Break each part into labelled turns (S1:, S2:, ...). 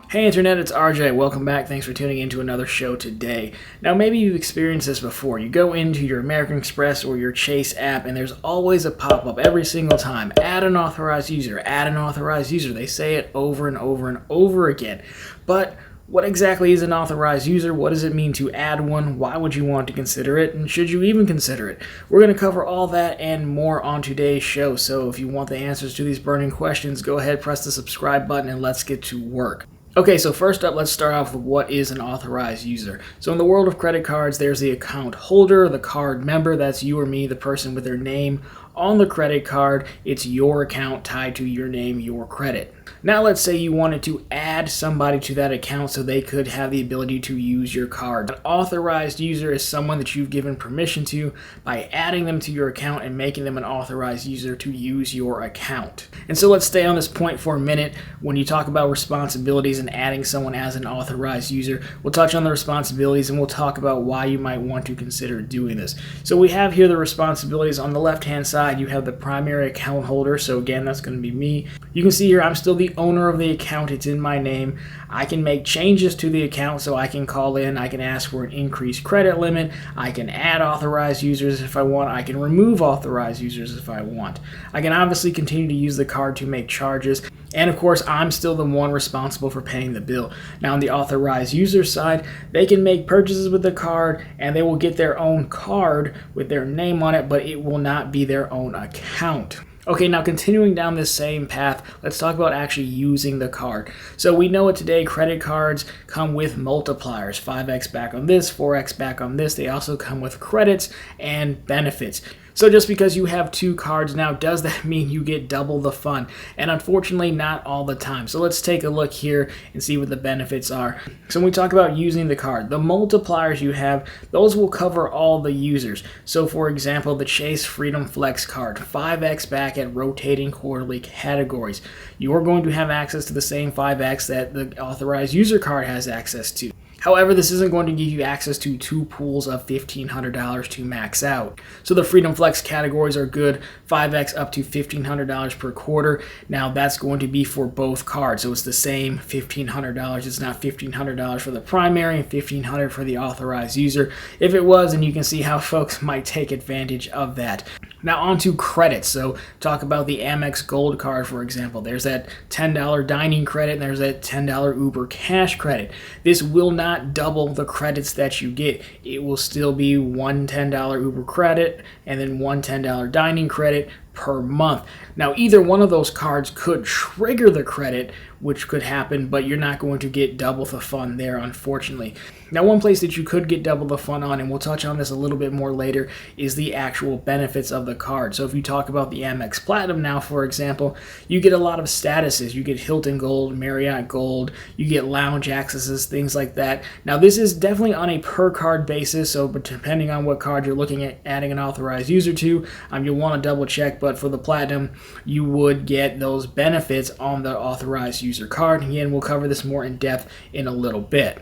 S1: Hey Internet, it's RJ. Welcome back. Thanks for tuning in to another show today. Now, maybe you've experienced this before. You go into your American Express or your Chase app, and there's always a pop-up every single time. Add an authorized user. Add an authorized user. They say it over and over and over again. But what exactly is an authorized user? What does it mean to add one? Why would you want to consider it? And should you even consider it? We're going to cover all that and more on today's show. So if you want the answers to these burning questions, go ahead, press the subscribe button, and let's get to work. Okay, so first up, let's start off with what is an authorized user. So in the world of credit cards, there's the account holder, the card member, that's you or me, the person with their name on the credit card. It's your account tied to your name, your credit. Now let's say you wanted to add somebody to that account so they could have the ability to use your card. An authorized user is someone that you've given permission to by adding them to your account and making them an authorized user to use your account. And so let's stay on this point for a minute. When you talk about responsibilities and adding someone as an authorized user, we'll touch on the responsibilities and we'll talk about why you might want to consider doing this. So we have here the responsibilities. On the left-hand side, you have the primary account holder. So again, that's going to be me. You can see here I'm still the owner of the account. It's in my name. I can make changes to the account, so I can call in, I can ask for an increased credit limit, I can add authorized users if I want, I can remove authorized users if I want. I can obviously continue to use the card to make charges, and of course I'm still the one responsible for paying the bill. Now on the authorized user side, they can make purchases with the card and they will get their own card with their name on it, but it will not be their own account. Okay, now continuing down this same path, let's talk about actually using the card. So we know it today, credit cards come with multipliers, 5x back on this, 4x back on this. They also come with credits and benefits. So just because you have two cards now, does that mean you get double the fun? And unfortunately, not all the time. So let's take a look here and see what the benefits are. So when we talk about using the card, the multipliers you have, those will cover all the users. So for example, the Chase Freedom Flex card, 5x back at rotating quarterly categories. You're going to have access to the same 5x that the authorized user card has access to. However, this isn't going to give you access to two pools of $1,500 to max out. So the Freedom Flex categories are good, 5x up to $1,500 per quarter. Now that's going to be for both cards. So it's the same $1,500. It's not $1,500 for the primary and $1,500 for the authorized user. If it was, then you can see how folks might take advantage of that. Now on to credits. So talk about the Amex Gold card, for example. There's that $10 dining credit and there's that $10 Uber cash credit. This will not double the credits that you get. It will still be one $10 Uber credit and then one $10 dining credit per month. Now either one of those cards could trigger the credit, which could happen, but you're not going to get double the fun there, unfortunately. Now one place that you could get double the fun on, and we'll touch on this a little bit more later, is the actual benefits of the card. So if you talk about the Amex Platinum now, for example, you get a lot of statuses. You get Hilton Gold, Marriott Gold, you get lounge accesses, things like that. Now this is definitely on a per card basis, so depending on what card you're looking at adding an authorized user to, you'll want to double check, but for the Platinum, you would get those benefits on the authorized user card. Again, we'll cover this more in depth in a little bit.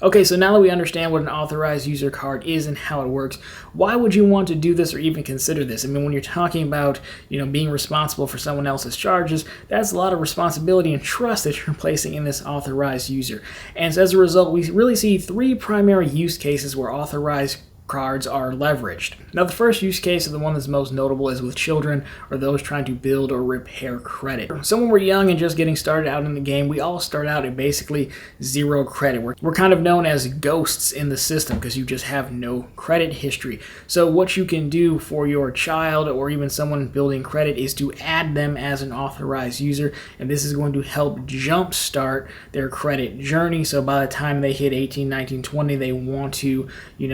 S1: Okay, so now that we understand what an authorized user card is and how it works, why would you want to do this or even consider this? I mean, when you're talking about, being responsible for someone else's charges, that's a lot of responsibility and trust that you're placing in this authorized user. And so as a result, we really see three primary use cases where authorized cards are leveraged. Now the first use case, and the one that's most notable, is with children or those trying to build or repair credit. So when we're young and just getting started out in the game, we all start out at basically zero credit. We're kind of known as ghosts in the system because you just have no credit history. So what you can do for your child or even someone building credit is to add them as an authorized user, and this is going to help jumpstart their credit journey. So by the time they hit 18, 19, 20, they want to,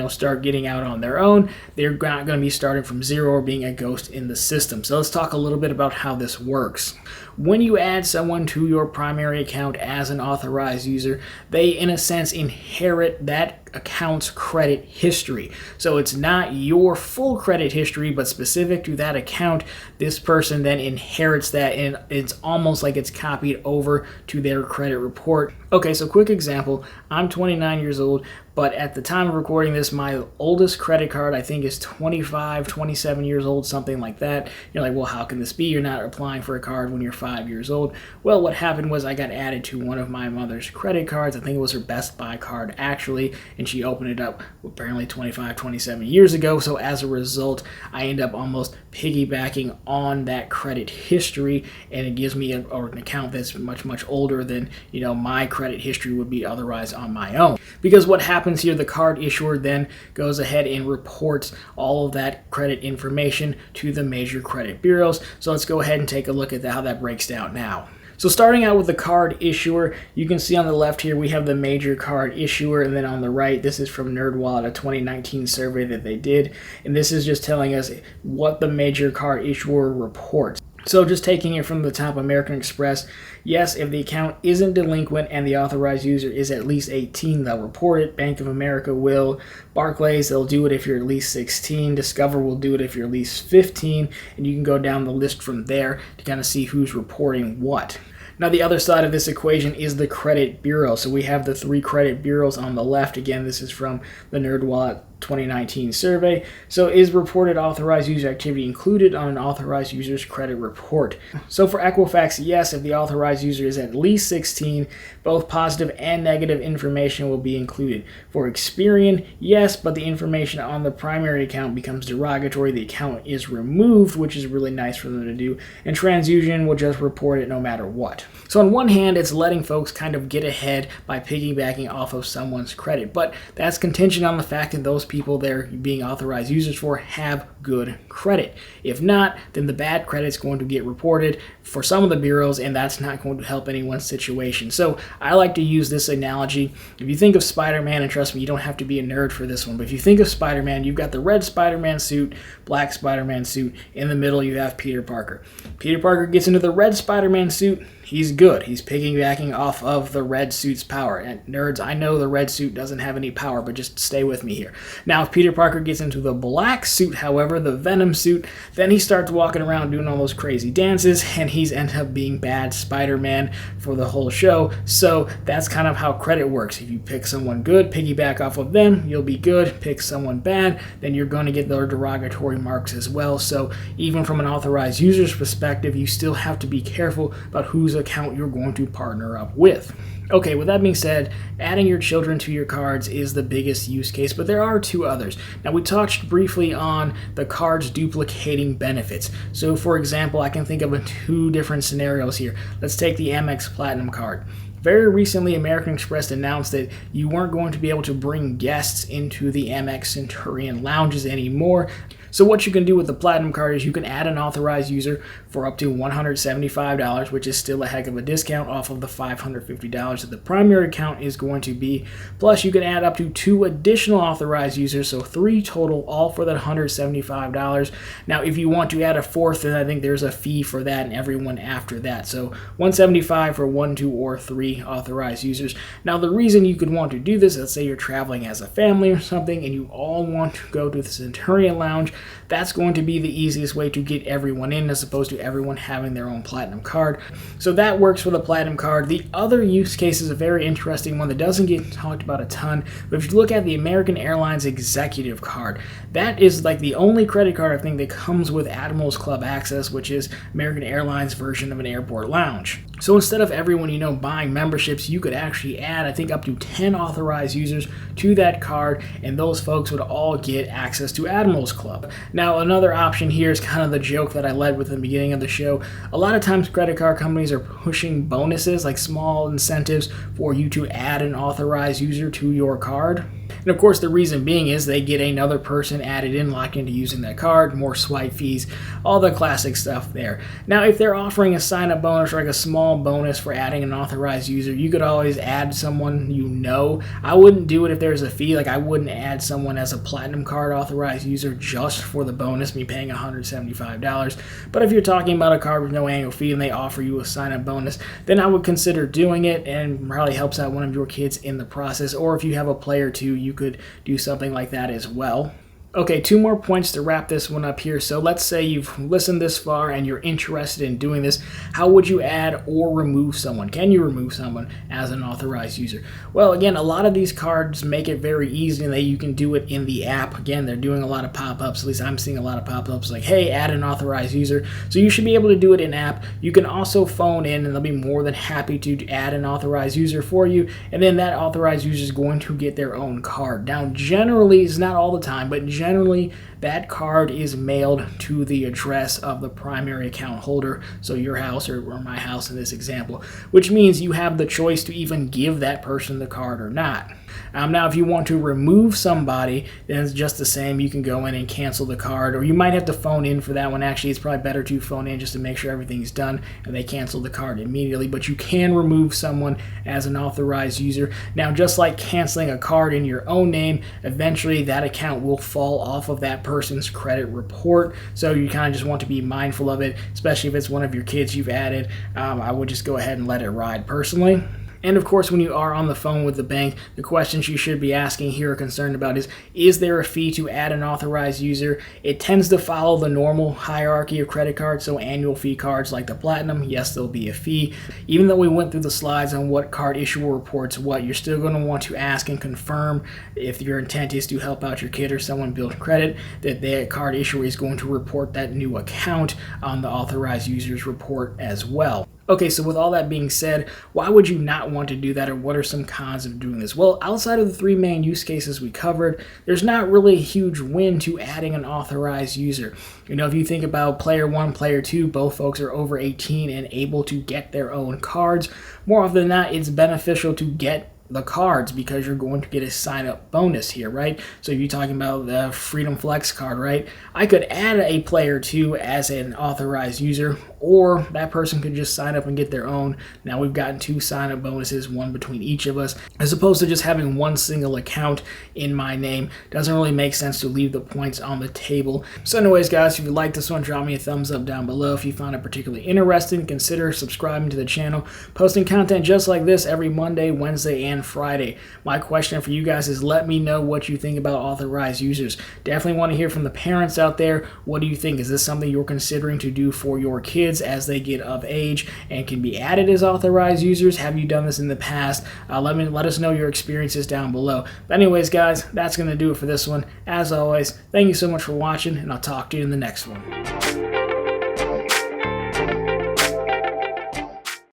S1: start getting out on their own. They're not going to be starting from zero or being a ghost in the system. So let's talk a little bit about how this works. When you add someone to your primary account as an authorized user, they in a sense inherit that account's credit history. So it's not your full credit history, but specific to that account. This person then inherits that, and it's almost like it's copied over to their credit report. Okay, so quick example. I'm 29 years old, but at the time of recording this, my oldest credit card, I think, is 25, 27 years old, something like that. You're like, well, how can this be? You're not applying for a card when you're 5 years old. Well, what happened was I got added to one of my mother's credit cards. I think it was her Best Buy card, actually, and she opened it up apparently 25, 27 years ago. So as a result, I end up almost piggybacking on that credit history, and it gives me an account that's much, much older than, my credit history would be otherwise on my own. Because what happens here, the card issuer then goes ahead and reports all of that credit information to the major credit bureaus. So let's go ahead and take a look at how that breaks down now. So starting out with the card issuer, you can see on the left here we have the major card issuer, and then on the right, this is from NerdWallet, a 2019 survey that they did, and this is just telling us what the major card issuer reports. So just taking it from the top, American Express, yes, if the account isn't delinquent and the authorized user is at least 18, they'll report it. Bank of America will. Barclays, they'll do it if you're at least 16. Discover will do it if you're at least 15. And you can go down the list from there to kind of see who's reporting what. Now, the other side of this equation is the credit bureau. So we have the 3 credit bureaus on the left. Again, this is from the NerdWallet 2019 survey. So is reported authorized user activity included on an authorized user's credit report? So for Equifax, yes, if the authorized user is at least 16, both positive and negative information will be included. For Experian, yes, but the information on the primary account becomes derogatory. The account is removed, which is really nice for them to do. And TransUnion will just report it no matter what. So on one hand, it's letting folks kind of get ahead by piggybacking off of someone's credit, but that's contingent on the fact that those people they're being authorized users for have good credit. If not, then the bad credit's going to get reported for some of the bureaus, and that's not going to help anyone's situation. So I like to use this analogy. If you think of Spider-Man, and trust me, you don't have to be a nerd for this one, but if you think of Spider-Man, you've got the red Spider-Man suit, black Spider-Man suit, in the middle you have Peter Parker. Peter Parker gets into the red Spider-Man suit, he's good. He's piggybacking off of the red suit's power. And nerds, I know the red suit doesn't have any power, but just stay with me here. Now, if Peter Parker gets into the black suit, however, the Venom suit, then he starts walking around doing all those crazy dances, and he's ended up being bad Spider-Man for the whole show. So that's kind of how credit works. If you pick someone good, piggyback off of them, you'll be good. Pick someone bad, then you're going to get their derogatory marks as well. So even from an authorized user's perspective, you still have to be careful about whose account you're going to partner up with. Okay, with that being said, adding your children to your cards is the biggest use case, but there are 2 others. Now, we touched briefly on the cards duplicating benefits. So, for example, I can think of 2 different scenarios here. Let's take the Amex Platinum card. Very recently, American Express announced that you weren't going to be able to bring guests into the Amex Centurion lounges anymore. So what you can do with the Platinum card is you can add an authorized user for up to $175, which is still a heck of a discount off of the $550 that the primary account is going to be. Plus, you can add up to 2 additional authorized users, so 3 total, all for that $175. Now, if you want to add a 4th, then I think there's a fee for that and everyone after that. So $175 for 1, 2, or 3 authorized users. Now, the reason you could want to do this, let's say you're traveling as a family or something and you all want to go to the Centurion Lounge, that's going to be the easiest way to get everyone in as opposed to everyone having their own Platinum card. So that works for the Platinum card. The other use case is a very interesting one that doesn't get talked about a ton, but if you look at the American Airlines Executive card, that is like the only credit card I think that comes with Admirals Club Access, which is American Airlines' version of an airport lounge. So instead of everyone, buying memberships, you could actually add, I think, up to 10 authorized users to that card, and those folks would all get access to Admirals Club. Now, another option here is kind of the joke that I led with in the beginning of the show. A lot of times credit card companies are pushing bonuses, like small incentives for you to add an authorized user to your card. And of course, the reason being is they get another person added in, locked into using that card, more swipe fees, all the classic stuff there. Now, if they're offering a sign-up bonus or like a small bonus for adding an authorized user, you could always add someone you know. I wouldn't do it if there's a fee. Like, I wouldn't add someone as a Platinum card authorized user just for the bonus, me paying $175. But if you're talking about a card with no annual fee and they offer you a sign-up bonus, then I would consider doing it, and probably helps out one of your kids in the process. Or if you have a player too, you could do something like that as well. Okay, 2 more points to wrap this one up here. So let's say you've listened this far and you're interested in doing this. How would you add or remove someone? Can you remove someone as an authorized user? Well, again, a lot of these cards make it very easy and that you can do it in the app. Again, they're doing a lot of pop-ups. At least I'm seeing a lot of pop-ups like, hey, add an authorized user. So you should be able to do it in app. You can also phone in and they'll be more than happy to add an authorized user for you. And then that authorized user is going to get their own card. Now, generally, it's not all the time, but generally that card is mailed to the address of the primary account holder, so your house or my house in this example, which means you have the choice to even give that person the card or not. Now, if you want to remove somebody, then it's just the same. You can go in and cancel the card, or you might have to phone in for that one. Actually, it's probably better to phone in just to make sure everything's done and they cancel the card immediately. But you can remove someone as an authorized user. Now, just like canceling a card in your own name, eventually that account will fall off of that person's credit report. So you kind of just want to be mindful of it, especially if it's one of your kids you've added. I would just go ahead and let it ride personally. And of course, when you are on the phone with the bank, the questions you should be asking here or concerned about is there a fee to add an authorized user? It tends to follow the normal hierarchy of credit cards, so annual fee cards like the Platinum, yes, there'll be a fee. Even though we went through the slides on what card issuer reports what, you're still going to want to ask and confirm if your intent is to help out your kid or someone build credit, that their card issuer is going to report that new account on the authorized users report as well. Okay, so with all that being said, why would you not want to do that, or what are some cons of doing this? Well, outside of the 3 main use cases we covered, there's not really a huge win to adding an authorized user. You know, if you think about player 1, player 2, both folks are over 18 and able to get their own cards. More often than not, it's beneficial to get the cards because you're going to get a sign-up bonus here, right? So if you're talking about the Freedom Flex card, right? I could add a player 2 as an authorized user, or that person could just sign up and get their own. Now we've gotten 2 sign-up bonuses, one between each of us, as opposed to just having one single account in my name. Doesn't really make sense to leave the points on the table. So anyways, guys, if you like this one, drop me a thumbs up down below. If you found it particularly interesting, consider subscribing to the channel. Posting content just like this every Monday, Wednesday, and Friday. My question for you guys is, let me know what you think about authorized users. Definitely want to hear from the parents out there. What do you think? Is this something you're considering to do for your kids as they get of age and can be added as authorized users? Have you done this in the past? Let us know your experiences down below. But anyways, guys, that's going to do it for this one. As always, thank you so much for watching, and I'll talk to you in the next one.